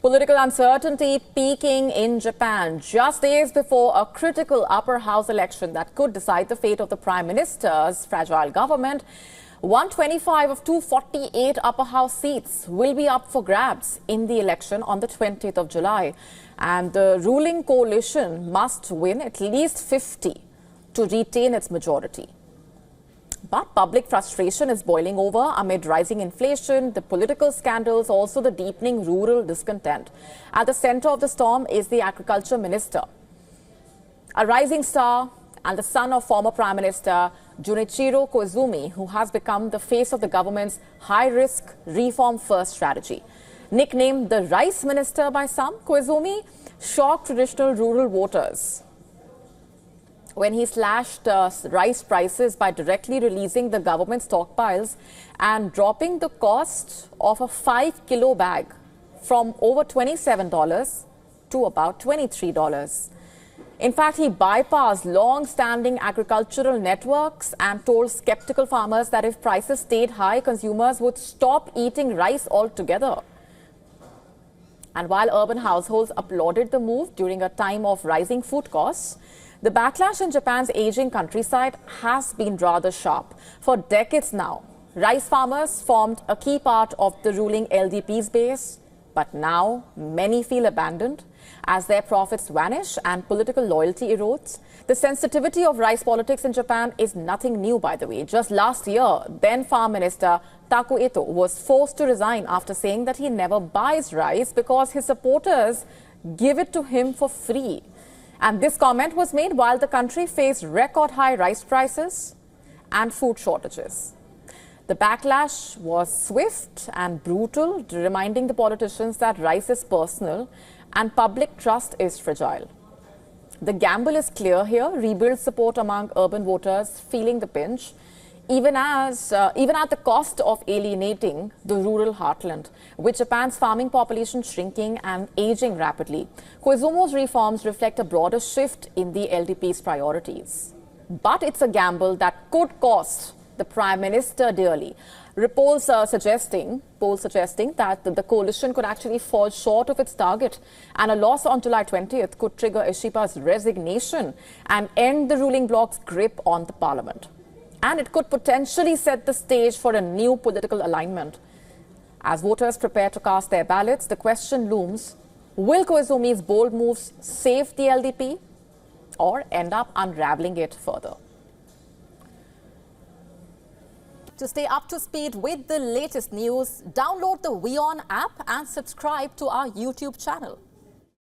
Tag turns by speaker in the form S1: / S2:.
S1: Political uncertainty peaking in Japan just days before a critical upper house election that could decide the fate of the Prime Minister's fragile government. 125 of 248 upper house seats will be up for grabs in the election on the 20th of July. And the ruling coalition must win at least 50 to retain its majority. But public frustration is boiling over amid rising inflation, the political scandals, also the deepening rural discontent. At the center of the storm is the agriculture minister, a rising star and the son of former Prime Minister Junichiro Koizumi, who has become the face of the government's high-risk reform-first strategy. Nicknamed the Rice Minister by some, Koizumi shocked traditional rural voters when he slashed rice prices by directly releasing the government stockpiles and dropping the cost of a 5-kilo bag from over $27 to about $23. In fact, he bypassed long-standing agricultural networks and told skeptical farmers that if prices stayed high, consumers would stop eating rice altogether. And while urban households applauded the move during a time of rising food costs, the backlash in Japan's aging countryside has been rather sharp. For decades now, rice farmers formed a key part of the ruling LDP's base, but now many feel abandoned as their profits vanish and political loyalty erodes. The sensitivity of rice politics in Japan is nothing new, by the way. Just last year, then Farm Minister Taku Ito was forced to resign after saying that he never buys rice because his supporters give it to him for free. And this comment was made while the country faced record high rice prices and food shortages. The backlash was swift and brutal, reminding the politicians that rice is personal and public trust is fragile. The gamble is clear here: rebuild support among urban voters feeling the pinch, even at the cost of alienating the rural heartland, with Japan's farming population shrinking and aging rapidly. Koizumi's reforms reflect a broader shift in the LDP's priorities. But it's a gamble that could cost the Prime Minister dearly. Polls suggesting that the coalition could actually fall short of its target, and a loss on July 20th could trigger Ishiba's resignation and end the ruling bloc's grip on the parliament. And it could potentially set the stage for a new political alignment. As voters prepare to cast their ballots, the question looms: will Koizumi's bold moves save the LDP or end up unraveling it further? To stay up to speed with the latest news, download the WION app and subscribe to our YouTube channel.